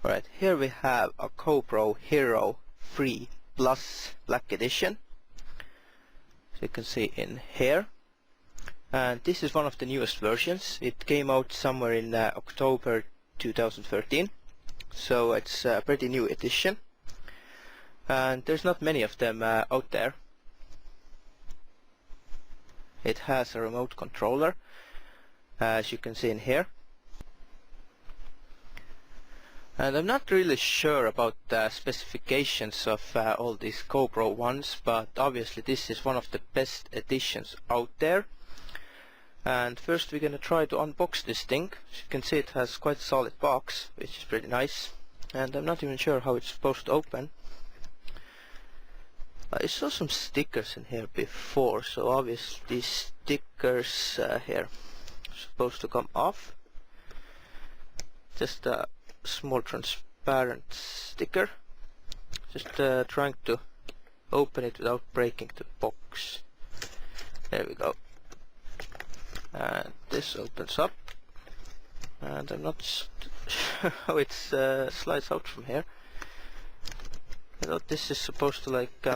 Alright, here we have a GoPro Hero3 Black Edition, as you can see in here. And this is one of the newest versions. It came out somewhere in October 2013, so it's a pretty new edition. And there's not many of them out there. It has a remote controller, as you can see in here. And I'm not really sure about the specifications of all these GoPro ones, but obviously this is one of the best editions out there. And first we're gonna try to unbox this thing. As you can see, it has quite a solid box, which is pretty nice. And I'm not even sure how it's supposed to open. I saw some stickers in here before, so obviously these stickers here are supposed to come off. Just a small transparent sticker. Just trying to open it without breaking the box. There we go. And this opens up, and I'm not sure how it slides out from here. I thought this is supposed to like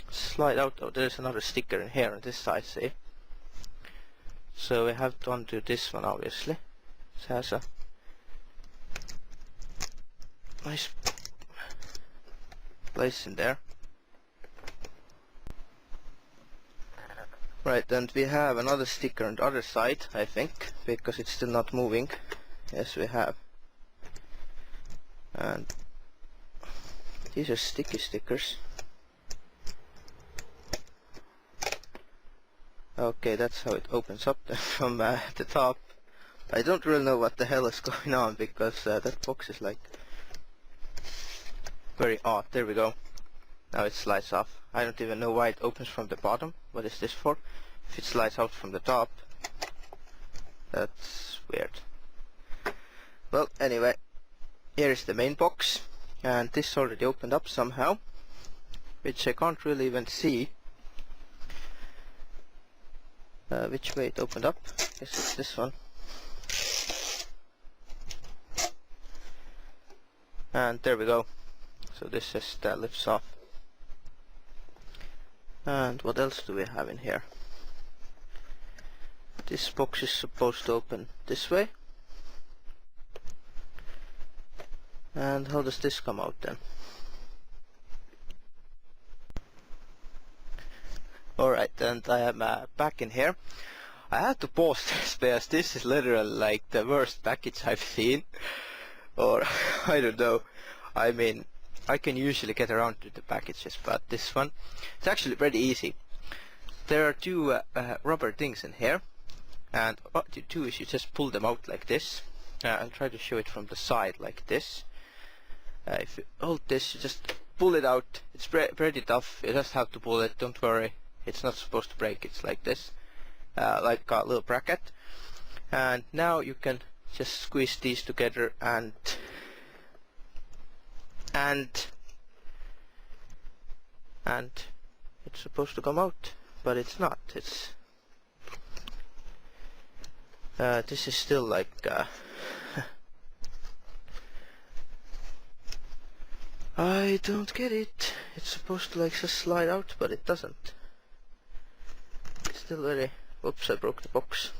slide out. Oh, there's another sticker in here on this side, see? So we have to undo this one, obviously. It has a nice place in there. Right, and we have another sticker on the other side, I think, because it's still not moving. Yes, we have. And these are sticky stickers. Okay, that's how it opens up from the top. I don't really know what the hell is going on, because that box is like very odd. There we go. Now it slides off. I don't even know why it opens from the bottom. What is this for? If it slides out from the top, that's weird. Well, anyway, here is the main box, and this already opened up somehow, which I can't really even see which way it opened up. I guess it's this one. And there we go. So this just lifts off. And what else do we have in here? This box is supposed to open this way. And how does this come out then? Alright, and I am back in here. I had to pause this because this is literally like the worst package I've seen. Or, I don't know. I mean, I can usually get around to the packages, but this one, it's actually pretty easy. There are two rubber things in here, and what you do is you just pull them out like this. I'll try to show it from the side like this. If you hold this, you just pull it out. It's pretty tough. You just have to pull it, don't worry. It's not supposed to break. It's like this, like a little bracket. And now you can just squeeze these together, and it's supposed to come out, but it's not. It's this is still like I don't get it. It's supposed to like just slide out, but it doesn't. It's still very... Oops, I broke the box.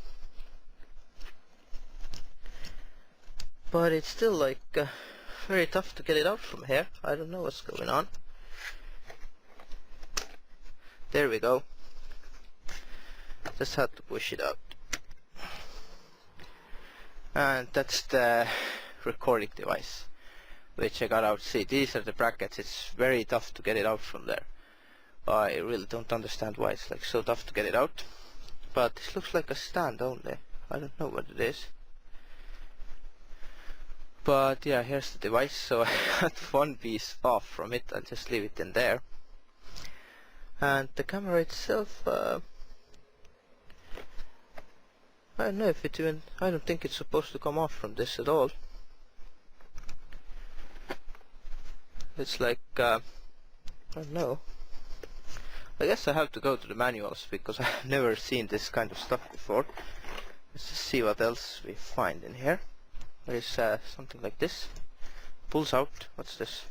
But it's still like very tough to get it out from here. I don't know what's going on. There we go. Just had to push it out. And that's the recording device, which I got out. See, these are the brackets. It's very tough to get it out from there. I really don't understand why it's like so tough to get it out. But this looks like a stand only. I don't know what it is. But yeah, here's the device. So I got one piece off from it. I'll just leave it in there. And the camera itself, I don't know if it even... I don't think it's supposed to come off from this at all. It's like, I don't know. I guess I have to go to the manuals, because I've never seen this kind of stuff before. Let's just see what else we find in here. There is something like this. pulls out. What's this?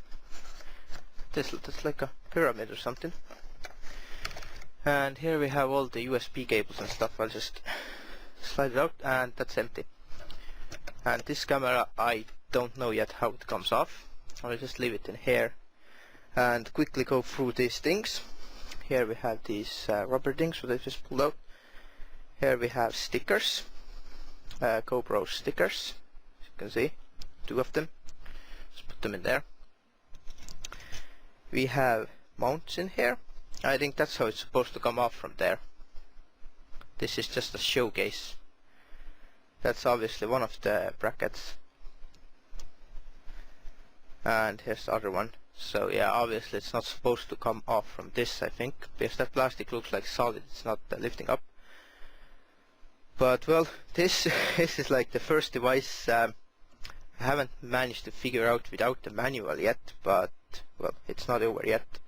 That's like a pyramid or something. And here we have all the USB cables and stuff. I'll just slide it out, and that's empty. And this camera, I don't know yet how it comes off. I'll just leave it in here and quickly go through these things. Here we have these rubber things that I just pulled out. Here we have stickers, GoPro stickers, as you can see, 2 of them. Just put them in there. We have mounts in here. I think that's how it's supposed to come off from there. This is just a showcase. That's obviously one of the brackets. And here's the other one. So yeah, obviously it's not supposed to come off from this, I think, because that plastic looks like solid. It's not lifting up. But well, this is like the first device I haven't managed to figure out without the manual yet, but well, it's not over yet.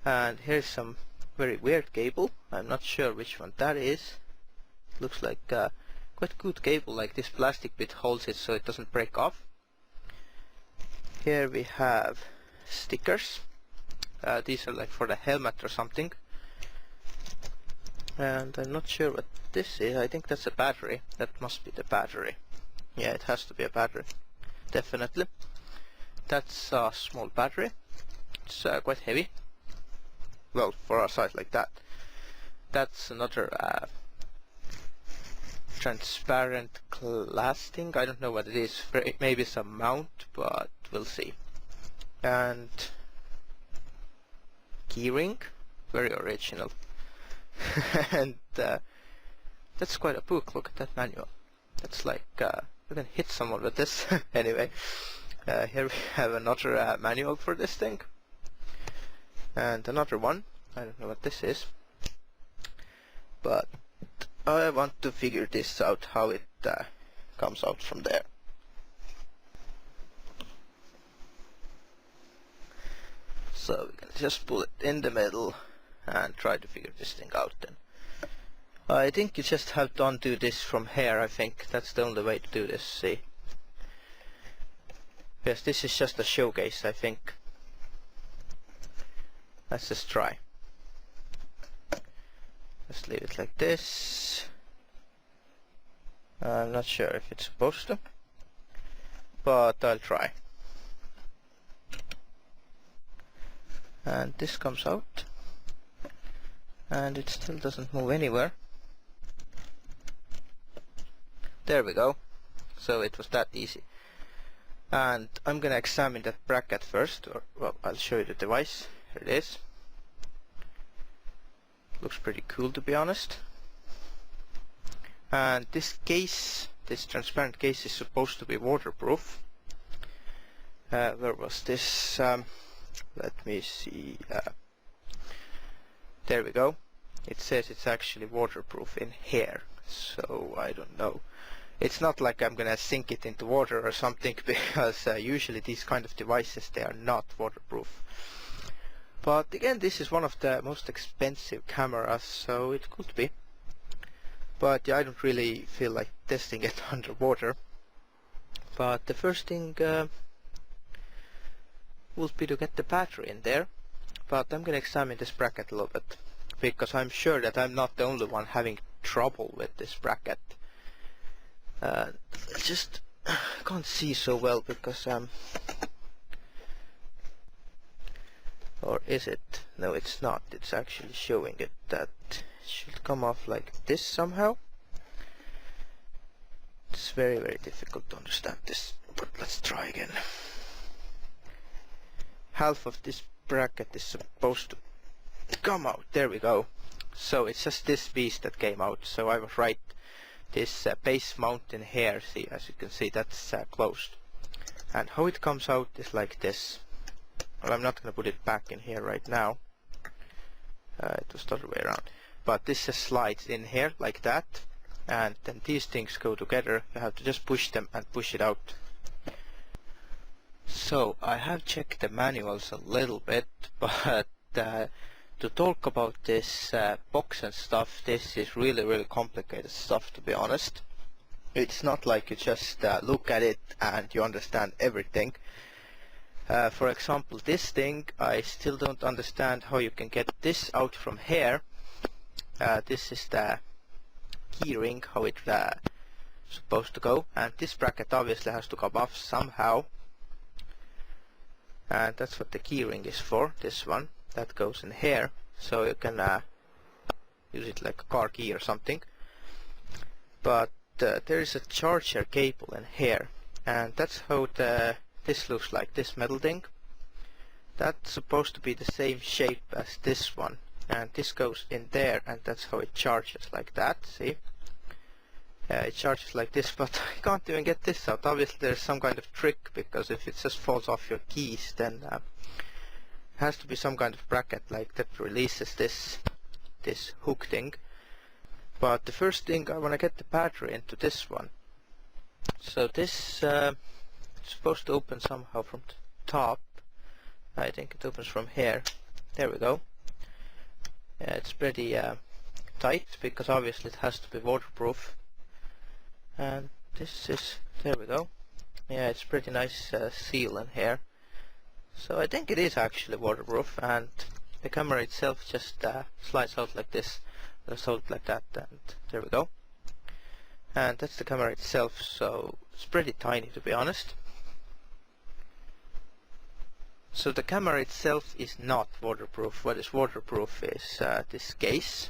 And here's some very weird cable. I'm not sure which one that is. It looks like quite good cable, like this plastic bit holds it so it doesn't break off. Here we have stickers. These are like for the helmet or something. And I'm not sure what this is. I think that's a battery. That must be the battery. Yeah, it has to be a battery. Definitely. That's a small battery. It's quite heavy. Well, for a size like that. That's another transparent glass thing. I don't know what it is. Maybe some mount, but we'll see. And keyring, very original. And that's quite a book. Look at that manual. That's like you can hit someone with this. Anyway, here we have another manual for this thing, and another one. I don't know what this is, but I want to figure this out, how it comes out from there. So we can just pull it in the middle and try to figure this thing out then. I think you just have to undo this from here. I think that's the only way to do this, see. Yes, this is just a showcase, I think. Let's just try. Let's leave it like this. I'm not sure if it's supposed to, but I'll try. And this comes out, and it still doesn't move anywhere. There we go. So it was that easy. And I'm gonna examine that bracket first, or well, I'll show you the device. Here it is. Looks pretty cool, to be honest. And this case, this transparent case, is supposed to be waterproof. Where was this? Let me see. There we go. It says it's actually waterproof in here. So I don't know. It's not like I'm gonna sink it into water or something, because usually these kind of devices, they are not waterproof. But again, this is one of the most expensive cameras, so it could be. But yeah, I don't really feel like testing it underwater. But the first thing would be to get the battery in there. But I'm gonna examine this bracket a little bit, because I'm sure that I'm not the only one having trouble with this bracket. I just can't see so well because or is it? No, it's not. It's actually showing it that it should come off like this somehow. It's very, very difficult to understand this, but let's try again. Half of this bracket is supposed to come out. There we go. So it's just this piece that came out, so I was right. This base mount in here, see, as you can see, that's closed. And how it comes out is like this. Well, I'm not going to put it back in here right now. It was the other way around. But this just slides in here like that. And then these things go together. You have to just push them and push it out. So I have checked the manuals a little bit, but to talk about this box and stuff, this is really, really complicated stuff, to be honest. It's not like you just look at it and you understand everything. For example, this thing, I still don't understand how you can get this out from here. This is the key ring, how it's supposed to go, and this bracket obviously has to come off somehow, and that's what the key ring is for, this one. That goes in here, so you can use it like a car key or something. But there is a charger cable in here, and that's how this looks like, this metal thing. That's supposed to be the same shape as this one, and this goes in there, and that's how it charges, like that, see? It charges like this, but I can't even get this out. Obviously there's some kind of trick, because if it just falls off your keys, then it has to be some kind of bracket like that releases this hook thing. But the first thing, I want to get the battery into this one. So this is supposed to open somehow from the top. I think it opens from here. There we go. Yeah, it's pretty tight, because obviously it has to be waterproof. And this is, there we go. Yeah, it's pretty nice seal in here. So I think it is actually waterproof, and the camera itself just slides out like this. Just hold it like that, and there we go. And that's the camera itself, so it's pretty tiny, to be honest. So the camera itself is not waterproof. What is waterproof is this case,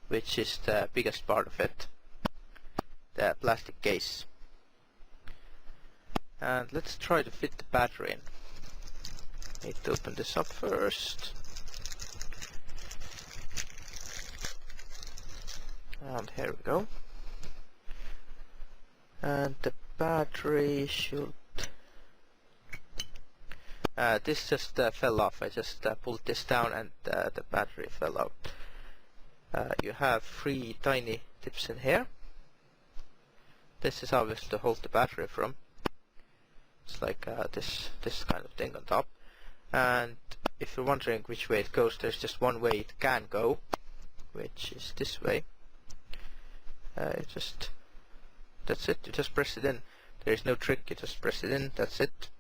which is the biggest part of it, the plastic case. And let's try to fit the battery in. Need to open this up first. And here we go. And the battery should... this just fell off. I just pulled this down, and the battery fell out. You have 3 tiny tips in here. This is obviously to hold the battery from. It's like this kind of thing on top. And if you're wondering which way it goes, there's just one way it can go, which is this way. That's it, you just press it in. There is no trick, you just press it in, that's it.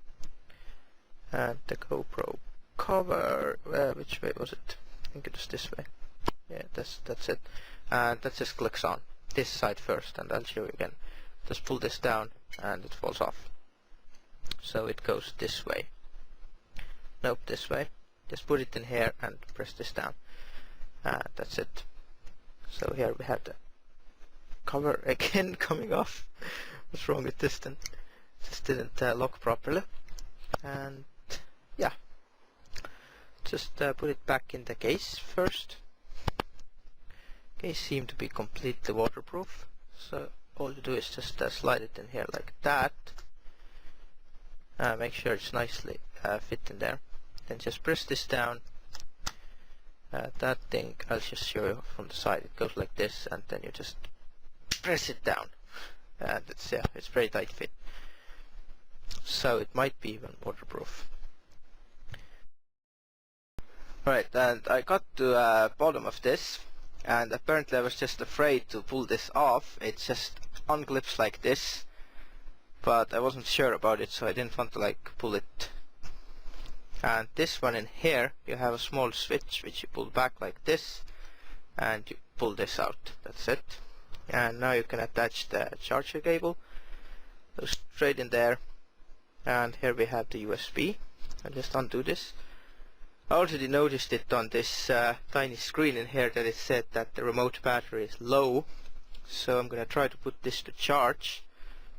And the GoPro cover, which way was it? I think it was this way. Yeah, that's it. And that just clicks on this side first, and I'll show you again. Just pull this down and it falls off. So it goes this way. Nope, this way. Just put it in here and press this down. That's it. So here we have the cover again coming off. What's wrong with this then? Just didn't lock properly. And yeah, just put it back in the case first. Case seemed to be completely waterproof, so all you do is just slide it in here like that. Make sure it's nicely fit in there. Then just press this down. That thing, I'll just show you from the side. It goes like this, and then you just press it down, and it's very tight fit. So it might be even waterproof. Right, and I got to bottom of this, and apparently I was just afraid to pull this off. It just unclips like this, but I wasn't sure about it, so I didn't want to like pull it. And this one in here, you have a small switch which you pull back like this, and you pull this out. That's it. And now you can attach the charger cable. Go straight in there. And here we have the USB. I'll just undo this. I already noticed it on this tiny screen in here that it said that the remote battery is low. So I'm gonna try to put this to charge.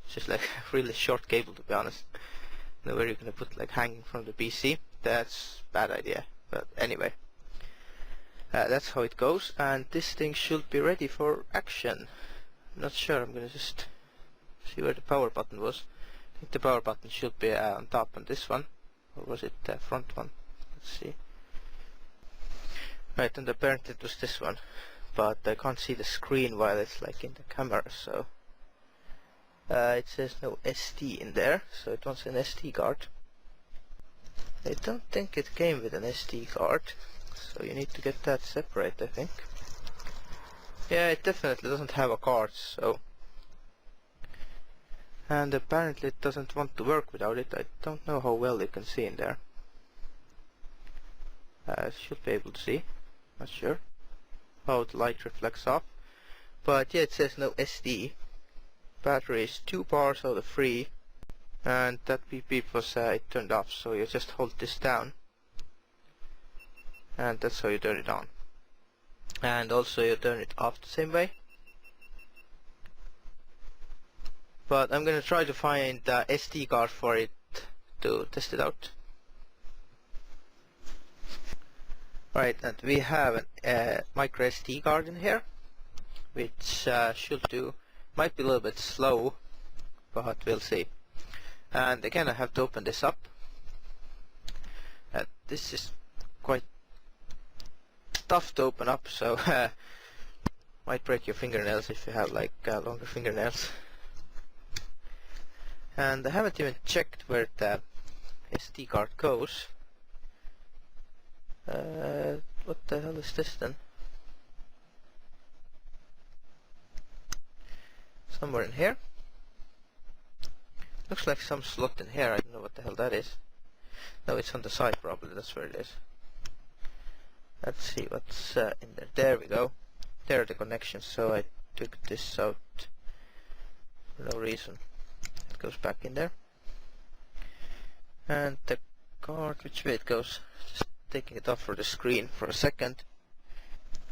It's just like a really short cable, to be honest. Where you're gonna put like hanging from the PC. That's a bad idea. But anyway. That's how it goes, and this thing should be ready for action. I'm not sure, I'm gonna just see where the power button was. I think the power button should be on top on this one, or was it the front one? Let's see. Right, and apparently it was this one, but I can't see the screen while it's like in the camera, so it says no SD in there, so it wants an SD card. I don't think it came with an SD card, so you need to get that separate, I think. Yeah, it definitely doesn't have a card, so and apparently it doesn't want to work without it. I don't know how well you can see in there. Should be able to see, not sure how the light reflects off, but yeah, it says no SD. Battery is 2 bars out of 3, and that beep beep was it turned off, so you just hold this down and that's how you turn it on, and also you turn it off the same way. But I'm gonna try to find the SD card for it to test it out. Right, and we have a micro SD card in here, which should do. Might be a little bit slow, but we'll see. And again, I have to open this up. This is quite tough to open up, so might break your fingernails if you have like longer fingernails. And I haven't even checked where the SD card goes. What the hell is this then? Somewhere in here. Looks like some slot in here. I don't know what the hell that is. No, it's on the side probably. That's where it is. Let's see what's in there. There we go. There are the connections. So I took this out for no reason. It goes back in there. And the card, which way it goes? Just taking it off for the screen for a second,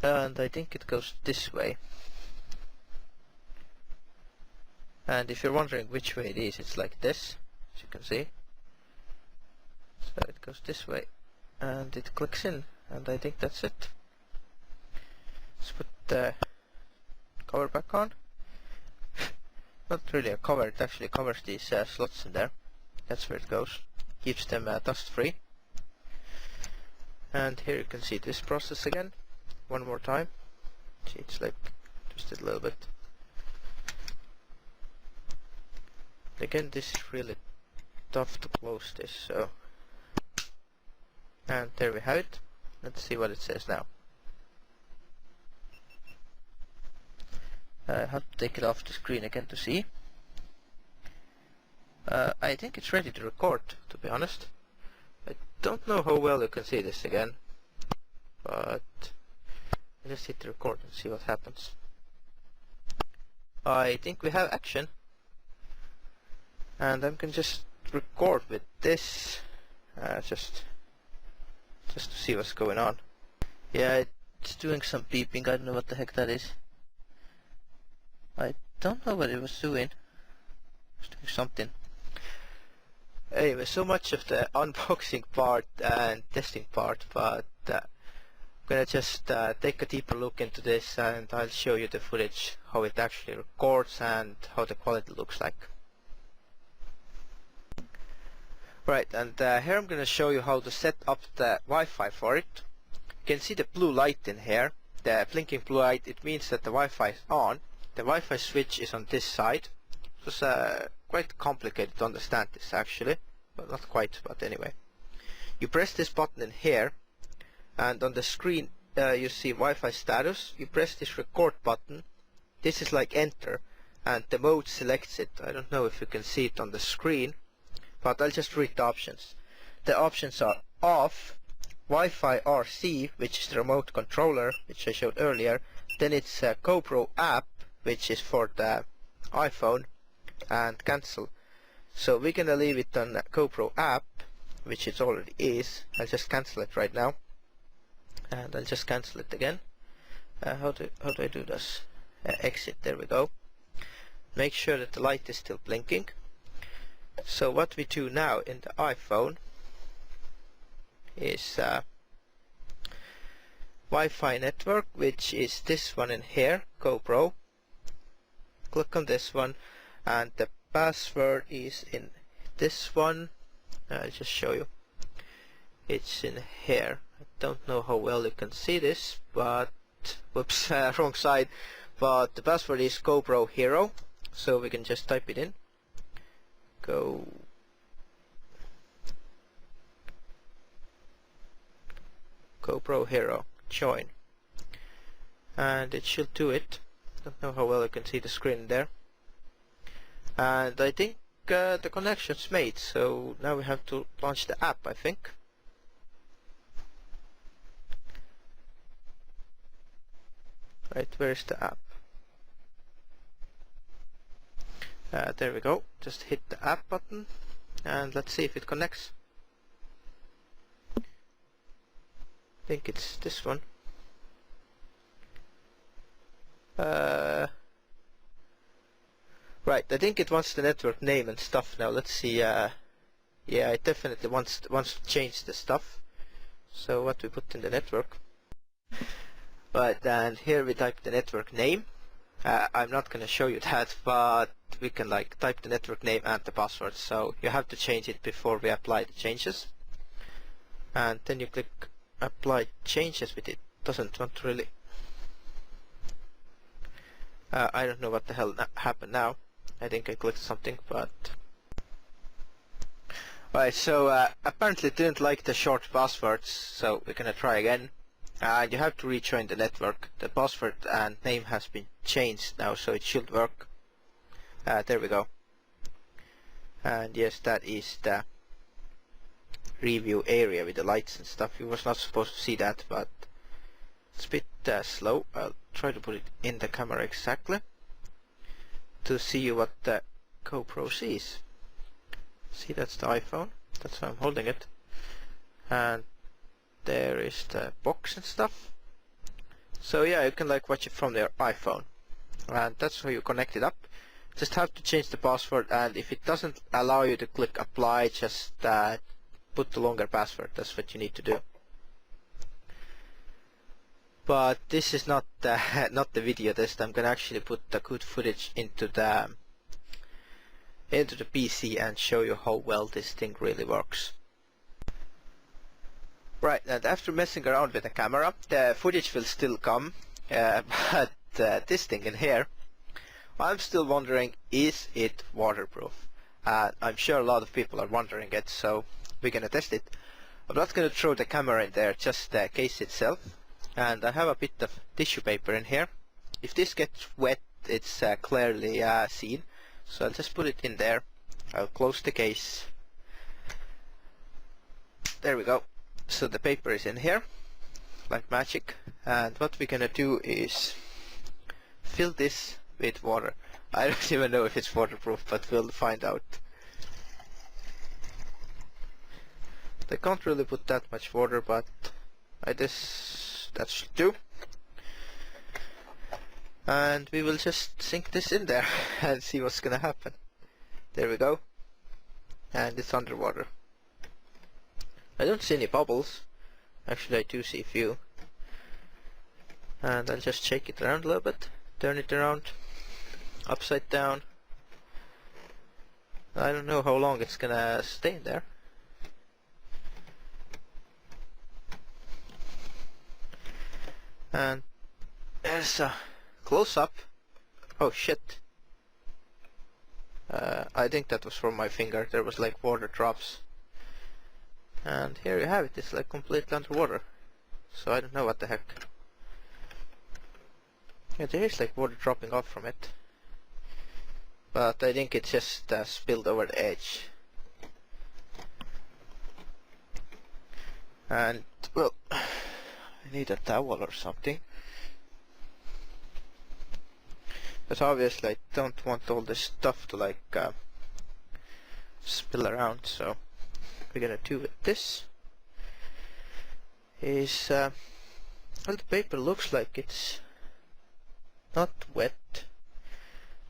and I think it goes this way. And if you're wondering which way it is, it's like this, as you can see. So it goes this way and it clicks in, and I think that's it. Let's put the cover back on. Not really a cover, it actually covers these slots in there. That's where it goes, keeps them dust free. And here you can see this process again, one more time. See, it's like twisted a little bit. Again, this is really tough to close this, so. And there we have it. Let's see what it says now. I have to take it off the screen again to see. I think it's ready to record, to be honest. I don't know how well you can see this again, but I just hit record and see what happens. I think we have action, and I can just record with this, just to see what's going on. Yeah, it's doing some beeping. I don't know what the heck that is. I don't know what it was doing. It's doing something. Anyway, so much of the unboxing part and testing part, but I'm gonna just take a deeper look into this, and I'll show you the footage, how it actually records and how the quality looks like. Right, and here I'm gonna show you how to set up the Wi-Fi for it. You can see the blue light in here, the blinking blue light. It means that the Wi-Fi is on. The Wi-Fi switch is on this side. It was quite complicated to understand this actually, but not quite, but anyway. You press this button in here, and on the screen you see Wi-Fi status. You press this record button. This is like enter, and the mode selects it. I don't know if you can see it on the screen, but I'll just read the options. The options are off, Wi-Fi RC, which is the remote controller, which I showed earlier. Then it's GoPro app, which is for the iPhone, and cancel. So we're gonna leave it on GoPro app, which it already is. I'll just cancel it right now, and I'll just cancel it again. How do I do this? Exit. There we go. Make sure that the light is still blinking. So what we do now in the iPhone is Wi-Fi network, which is this one in here, GoPro. Click on this one, and the password is in this one. I'll just show you. It's in here. I don't know how well you can see this, but whoops, wrong side. But the password is GoPro Hero, so we can just type it in. GoPro Hero, join, and it should do it. Don't know how well you can see the screen there. And I think the connection's made, so now we have to launch the app, I think. Right, where's the app? There we go. Just hit the app button and let's see if it connects. I think it's this one. Right, I think it wants the network name and stuff now. Let's see. Yeah, it definitely wants to change the stuff. So what we put in the network. Right, and here we type the network name. I'm not gonna show you that, but we can like type the network name and the password. So you have to change it before we apply the changes. And then you click apply changes, but it doesn't want to really. I don't know what the hell happened now. I think I clicked something, but right. So apparently it didn't like the short passwords, so we're gonna try again. You have to rejoin the network. The password and name has been changed now, so it should work. There we go. And yes, that is the review area with the lights and stuff. You was not supposed to see that, but it's a bit slow. I'll try to put it in the camera exactly to see what the GoPro sees. See, that's the iPhone. That's why I'm holding it. And there is the box and stuff. So yeah, you can like watch it from your iPhone, and that's how you connect it up. Just have to change the password, and if it doesn't allow you to click apply, just put the longer password. That's what you need to do. But this is not not the video test. I'm gonna actually put the good footage into the PC and show you how well this thing really works. Right, and after messing around with the camera, the footage will still come, but this thing in here, I'm still wondering, is it waterproof? I'm sure a lot of people are wondering it, so we're gonna test it. I'm not gonna throw the camera in there, just the case itself, and I have a bit of tissue paper in here. If this gets wet, it's clearly seen, so I'll just put it in there. I'll close the case. There we go. So the paper is in here, like magic, and what we're gonna do is fill this with water. I don't even know if it's waterproof, but we'll find out. They can't really put that much water, but I guess that should do. And we will just sink this in there and see what's gonna happen. There we go. And it's underwater. I don't see any bubbles. Actually, I do see a few. And I'll just shake it around a little bit. Turn it around. Upside down. I don't know how long it's gonna stay in there. And there's a close-up. Oh shit. I think that was from my finger. There was like water drops. And here you have it. It's like completely underwater. So I don't know what the heck. Yeah, there is like water dropping off from it. But I think it just spilled over the edge. And, well, I need a towel or something. But obviously I don't want all this stuff to like spill around, so we're gonna do with this is well, the paper looks like it's not wet,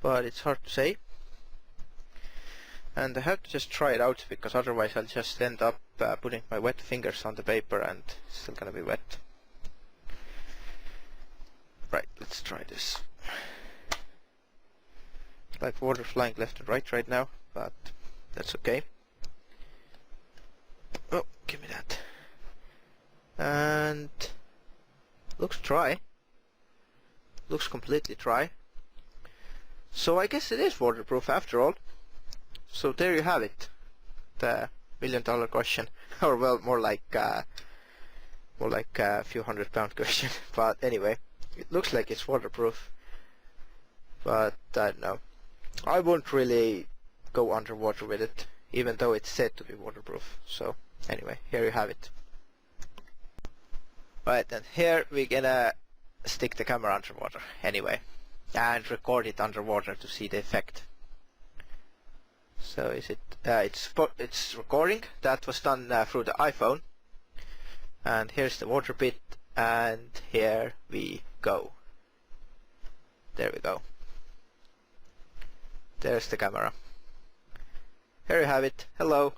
but it's hard to say, and I have to just try it out because otherwise I'll just end up putting my wet fingers on the paper and it's still gonna be wet. Right, let's try this. Like water flying left and right now, but that's okay. Oh, give me that. And looks dry. Looks completely dry. So I guess it is waterproof after all. So there you have it. The $1,000,000 question, or well, more like a few £100 question. But anyway, it looks like it's waterproof. But I don't know. I won't really go underwater with it, even though it's said to be waterproof. So anyway, here you have it. Right, and here we're gonna stick the camera underwater anyway, and record it underwater to see the effect. So is it? It's recording. That was done through the iPhone. And here's the water bit, and here we go. There we go. There's the camera. Here you have it. Hello.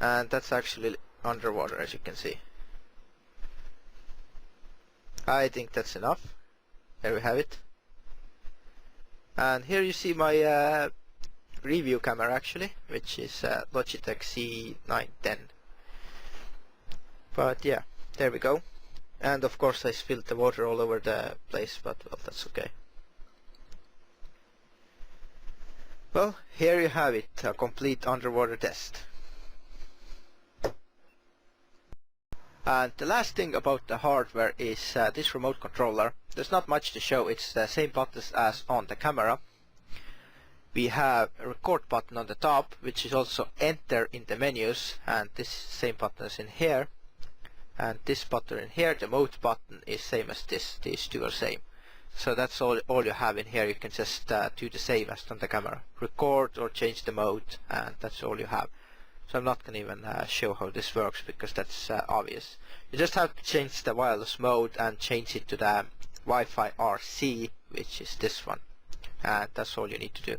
And that's actually underwater, as you can see. I think that's enough. There we have it. And here you see my review camera actually, which is Logitech C910. But yeah, there we go. And of course I spilled the water all over the place, but well, that's okay. Well, here you have it, a complete underwater test. And the last thing about the hardware is this remote controller. There's not much to show, it's the same buttons as on the camera. We have a record button on the top, which is also enter in the menus, and this same button is in here. And this button in here, the mode button, is same as this. These two are same. So that's all you have in here. You can just do the same as on the camera. Record or change the mode, and that's all you have. So I'm not going to even show how this works, because that's obvious. You just have to change the wireless mode and change it to the Wi-Fi RC, which is this one. And that's all you need to do.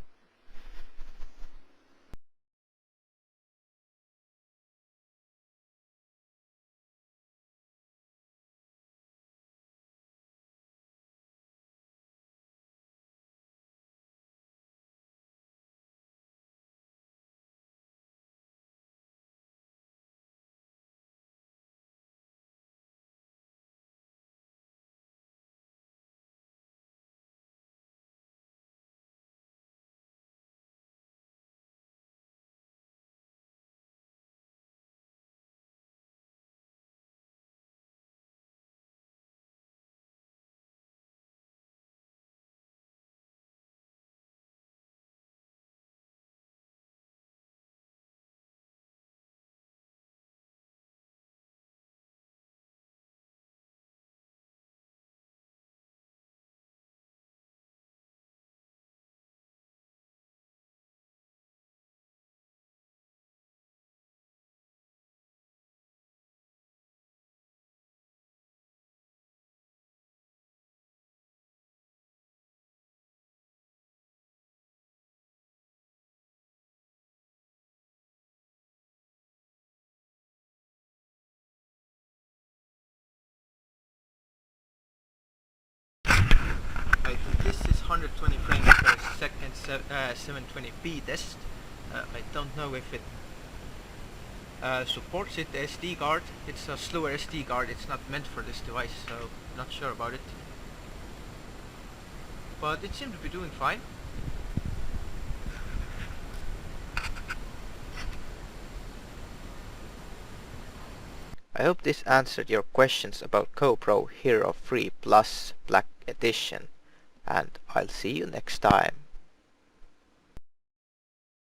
Right, this is 120 frames per second 720p test. I don't know if it supports it, the SD card. It's a slower SD card, it's not meant for this device, so not sure about it. But it seems to be doing fine. I hope this answered your questions about GoPro Hero 3 Black Edition, and I'll see you next time.